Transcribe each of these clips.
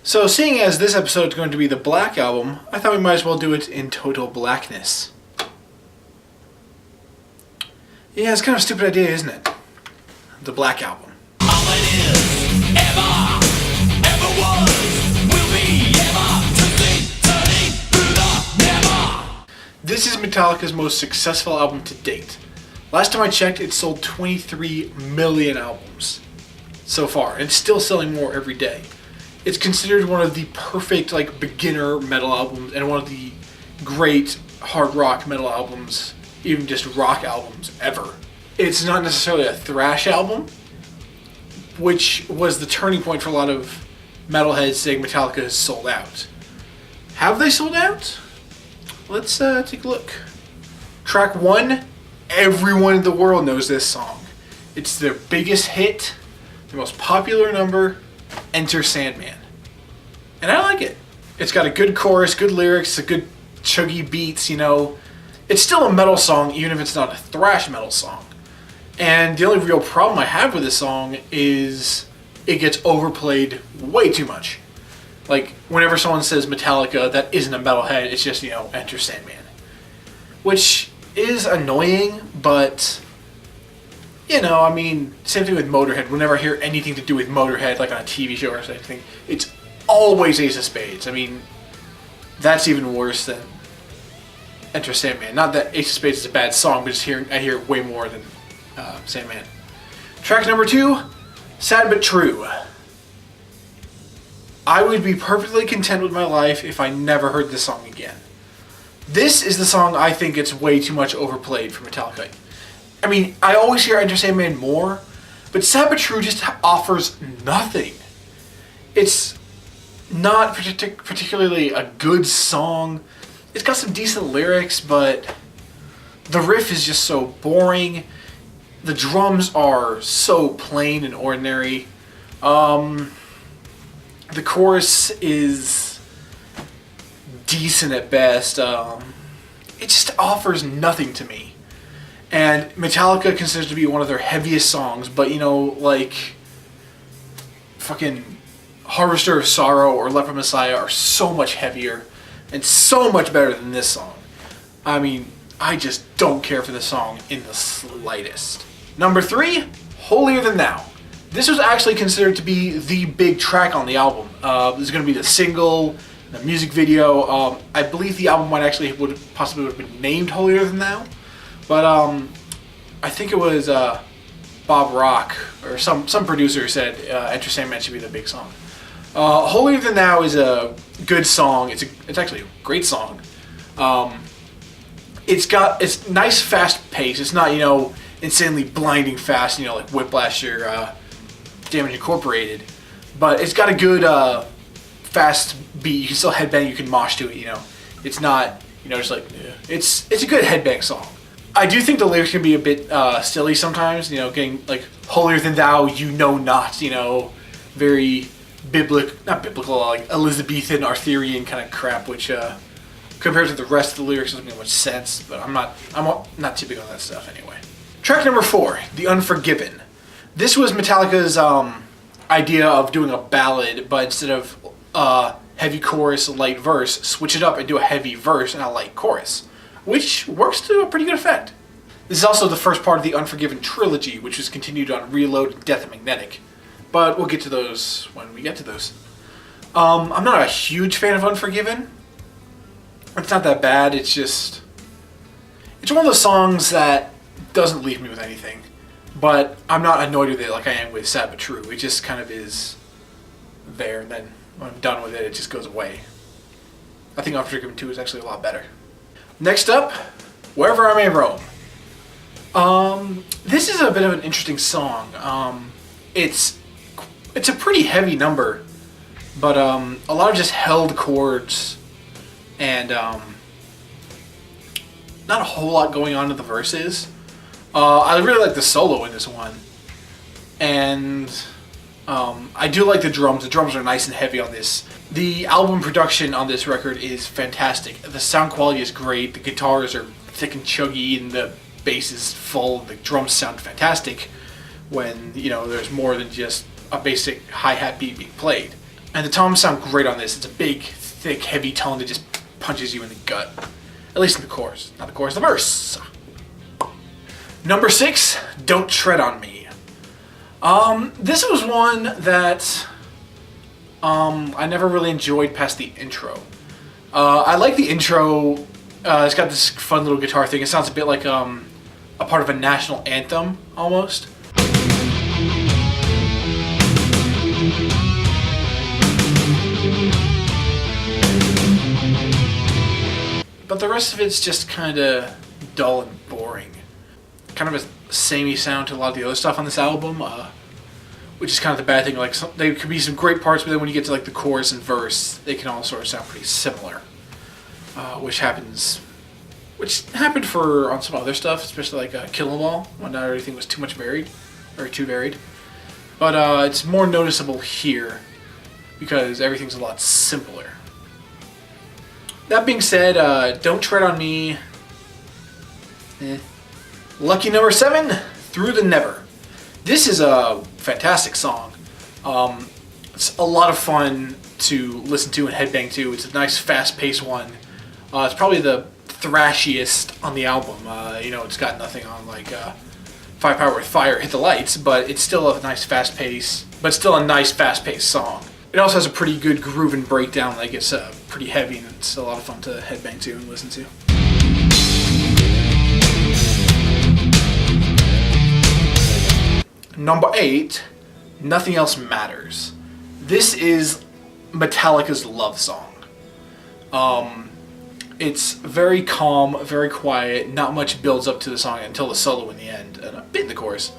So seeing as this episode is going to be the Black Album, I thought we might as well do it in total blackness. Yeah, it's kind of a stupid idea, isn't it? The Black Album. All it is, ever was, will be, turning through the never. This is Metallica's most successful album to date. Last time I checked, it sold 23 million albums so far, and it's still selling more every day. It's considered one of the perfect beginner metal albums and one of the great hard rock metal albums, even just rock albums ever. It's not necessarily a thrash album, which was the turning point for a lot of metalheads saying Metallica has sold out. Have they sold out? Let's take a look. Track 1, everyone in the world knows this song. It's their biggest hit, their most popular number, Enter Sandman. And I like it. It's got a good chorus, good lyrics, a good chuggy beats, It's still a metal song, even if it's not a thrash metal song. And the only real problem I have with this song is it gets overplayed way too much. Whenever someone says Metallica that isn't a metalhead, it's just, Enter Sandman. Which is annoying, but, same thing with Motorhead. Whenever I hear anything to do with Motorhead, like on a TV show or something, it's always Ace of Spades. That's even worse than Enter Sandman. Not that Ace of Spades is a bad song, but I hear it way more than Sandman. Track number 2, Sad But True. I would be perfectly content with my life if I never heard this song again. This is the song I think gets way too much overplayed for Metallica. I always hear Enter Sandman more, but Sad But True just offers nothing. It's not particularly a good song. It's got some decent lyrics, but the riff is just so boring. The drums are so plain and ordinary. The chorus is decent at best. It just offers nothing to me. And Metallica considers it to be one of their heaviest songs, but fucking Harvester of Sorrow or Leper Messiah are so much heavier and so much better than this song. I just don't care for this song in the slightest. Number 3, Holier Than Thou. This was actually considered to be the big track on the album. This is going to be the single, the music video. I believe the album might actually possibly would have been named Holier Than Thou, but I think it was Bob Rock or some producer said Enter Sandman should be the big song. Holier Than Thou is a good song. It's actually a great song. It's nice fast pace. It's not insanely blinding fast, like Whiplash or Damage Incorporated, but it's got a good fast beat. You can still headbang. You can mosh to it. It's not just it's a good headbang song. I do think the lyrics can be a bit silly sometimes. Getting holier than thou, not. Very not biblical, like Elizabethan, Arthurian kind of crap, which compared to the rest of the lyrics doesn't make much sense. But I'm not too big on that stuff anyway. Track number 4, The Unforgiven. This was Metallica's idea of doing a ballad, but instead of heavy chorus, light verse, switch it up and do a heavy verse and a light chorus, which works to a pretty good effect. This is also the first part of the Unforgiven trilogy, which was continued on Reload and Death and Magnetic. But we'll get to those when we get to those. I'm not a huge fan of Unforgiven. It's not that bad, it's one of those songs that doesn't leave me with anything. But I'm not annoyed with it like I am with Sad But True. It just kind of is there, and then when I'm done with it, it just goes away. I think Unforgiven 2 is actually a lot better. Next up, Wherever I May Roam. This is a bit of an interesting song. It's a pretty heavy number, but a lot of just held chords, and not a whole lot going on in the verses. I really like the solo in this one, and I do like the drums. The drums are nice and heavy on this. The album production on this record is fantastic. The sound quality is great. The guitars are thick and chuggy, and the bass is full. The drums sound fantastic when there's more than just a basic hi-hat beat being played. And the toms sound great on this. It's a big, thick, heavy tone that just punches you in the gut. At least in the chorus. Not the chorus, the verse. Number 6, Don't Tread on Me. This was one that I never really enjoyed past the intro. I like the intro. It's got this fun little guitar thing. It sounds a bit like a part of a national anthem, almost. But the rest of it's just kind of dull and boring. Kind of a samey sound to a lot of the other stuff on this album, which is kind of the bad thing. Like, there could be some great parts, but then when you get to like the chorus and verse, they can all sort of sound pretty similar. Which happened on some other stuff, especially like Kill 'Em All, when not everything was too varied. But it's more noticeable here because everything's a lot simpler. That being said, Don't Tread on Me. Lucky number 7, Through the Never. This is a fantastic song. It's a lot of fun to listen to and headbang to. It's a nice fast-paced one. It's probably the thrashiest on the album. It's got nothing on like Firepower with Fire, Hit the Lights, but it's still a nice fast-paced song. It also has a pretty good groove and breakdown that gets pretty heavy, and it's a lot of fun to headbang to and listen to. Number 8, Nothing Else Matters. This is Metallica's love song. It's very calm, very quiet, not much builds up to the song until the solo in the end, and a bit in the chorus.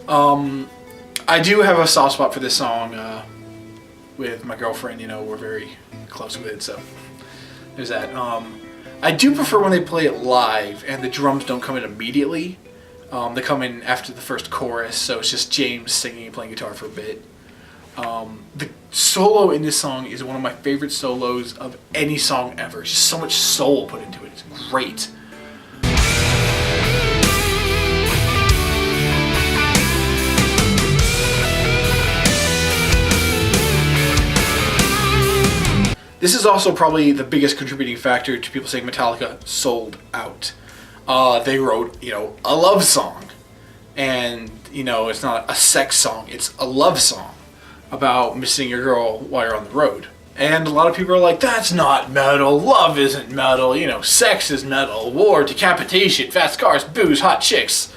I do have a soft spot for this song with my girlfriend, we're very close with it, so there's that. I do prefer when they play it live and the drums don't come in immediately. They come in after the first chorus, so it's just James singing and playing guitar for a bit. The solo in this song is one of my favorite solos of any song ever. It's just so much soul put into it. It's great. This is also probably the biggest contributing factor to people saying Metallica sold out. They wrote, a love song. And, it's not a sex song, it's a love song about missing your girl while you're on the road. And a lot of people are like, that's not metal, love isn't metal, sex is metal, war, decapitation, fast cars, booze, hot chicks,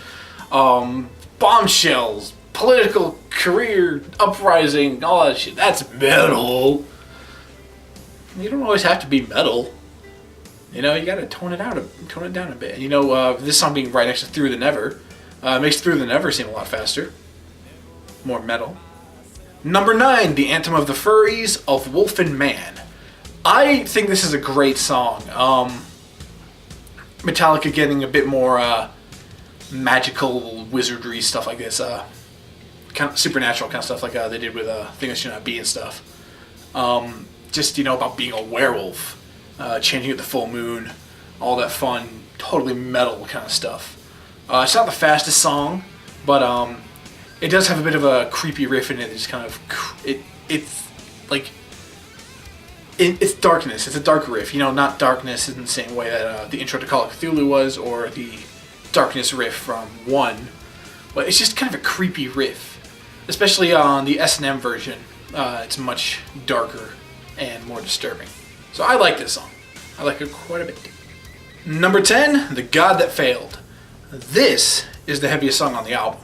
bombshells, political career, uprising, all that shit, that's metal. You don't always have to be metal. You gotta tone it down a bit. This song being right next to Through the Never makes Through the Never seem a lot faster. More metal. Number 9, The Anthem of the Furries of Wolf and Man. I think this is a great song. Metallica getting a bit more magical wizardry stuff like this. Kind of supernatural kind of stuff like they did with Thing That Should Not Be and stuff. Just, about being a werewolf. Changing at the full moon, all that fun, totally metal kind of stuff. It's not the fastest song, but it does have a bit of a creepy riff in it. It's kind of it's darkness. It's a dark riff. Not darkness in the same way that the intro to Call of Cthulhu was, or the darkness riff from 1. But it's just kind of a creepy riff, especially on the S&M version. It's much darker and more disturbing. So I like this song. I like it quite a bit. Number 10, The God That Failed. This is the heaviest song on the album.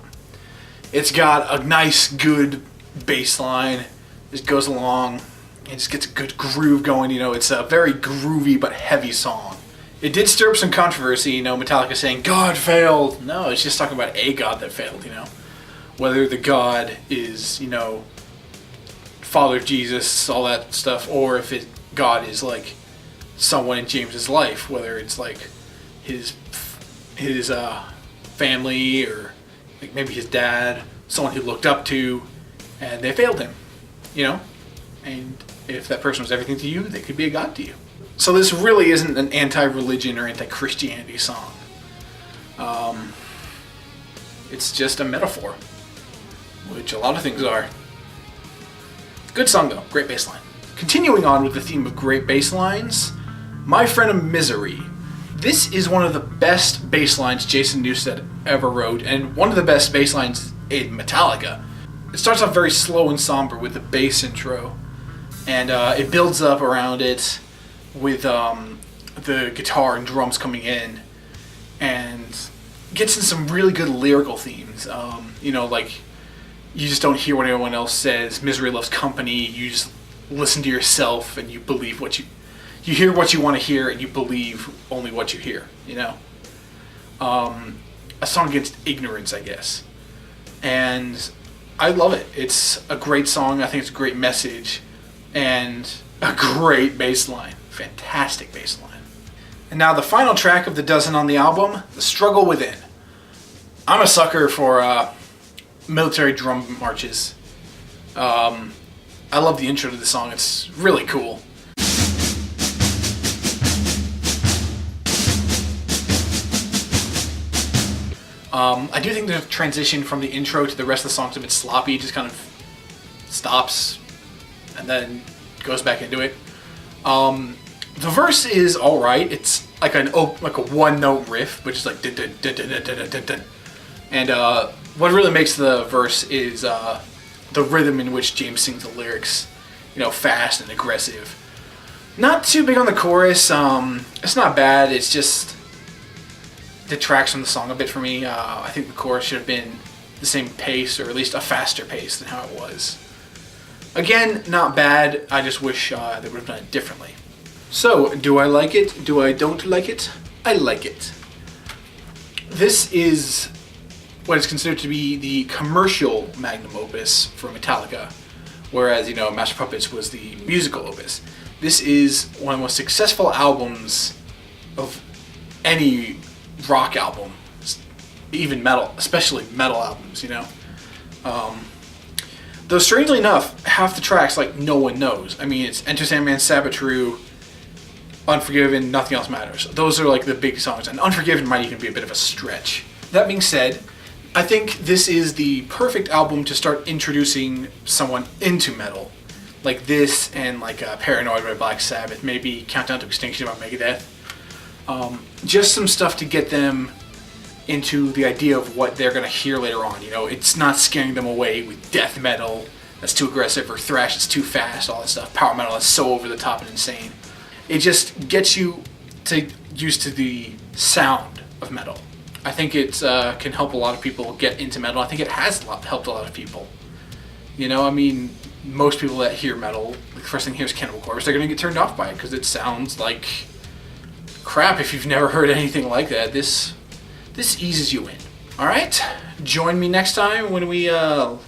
It's got a nice, good bass line. It goes along. It just gets a good groove going. It's a very groovy but heavy song. It did stir up some controversy, Metallica saying, God failed. No, it's just talking about a God that failed, Whether the God is, Father Jesus, all that stuff, or if God is like someone in James's life, whether it's like his family or like maybe his dad, someone he looked up to, and they failed him, And if that person was everything to you, they could be a god to you. So this really isn't an anti-religion or anti-Christianity song. It's just a metaphor, which a lot of things are. Good song though, great bass line. Continuing on with the theme of great bass lines, My Friend of Misery. This is one of the best bass lines Jason Newsted ever wrote, and one of the best bass lines in Maytallica. It starts off very slow and somber with the bass intro, and it builds up around it with the guitar and drums coming in, and gets in some really good lyrical themes. Like, you just don't hear what anyone else says. Misery loves company. You just listen to yourself, and you believe what you hear what you want to hear, and you believe only what you hear. A song against ignorance, I guess. And I love it. It's a great song. I think it's a great message, and a great bass line. Fantastic bass line. And now the final track of the dozen on the album, The Struggle Within. I'm a sucker for military drum marches. I love the intro to the song. It's really cool. I do think the transition from the intro to the rest of the song's a bit sloppy. It just kind of stops and then goes back into it. The verse is all right. It's like a one-note riff, but just like dun, dun, dun, dun, dun, dun, dun, dun. And what really makes the verse is the rhythm in which James sings the lyrics. Fast and aggressive. Not too big on the chorus. It's not bad. It's just detracts from the song a bit for me. I think the chorus should have been the same pace, or at least a faster pace than how it was. Again, not bad. I just wish they would have done it differently. So, do I like it? Do I don't like it? I like it. This is what is considered to be the commercial magnum opus for Maytallica, whereas, Master Puppets was the musical opus. This is one of the most successful albums of any rock album, even metal, especially metal albums, Though strangely enough, half the tracks, no one knows. I mean, it's Enter Sandman, Sabbath True, Unforgiven, Nothing Else Matters. Those are the big songs, and Unforgiven might even be a bit of a stretch. That being said, I think this is the perfect album to start introducing someone into metal. Like this, and Paranoid by Black Sabbath, maybe Countdown to Extinction by Megadeth. Just some stuff to get them into the idea of what they're going to hear later on. It's not scaring them away with death metal that's too aggressive, or thrash that's too fast, all that stuff. Power metal that's so over the top and insane. It just gets you used to the sound of metal. I think it can help a lot of people get into metal. I think it has helped a lot of people. Most people that hear metal, the first thing here's Cannibal Corpse, they're going to get turned off by it because it sounds like crap if you've never heard anything like that. This eases you in. Alright? Join me next time when we load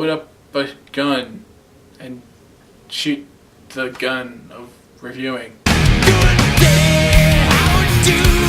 up a gun and shoot the gun of reviewing. Good day, how do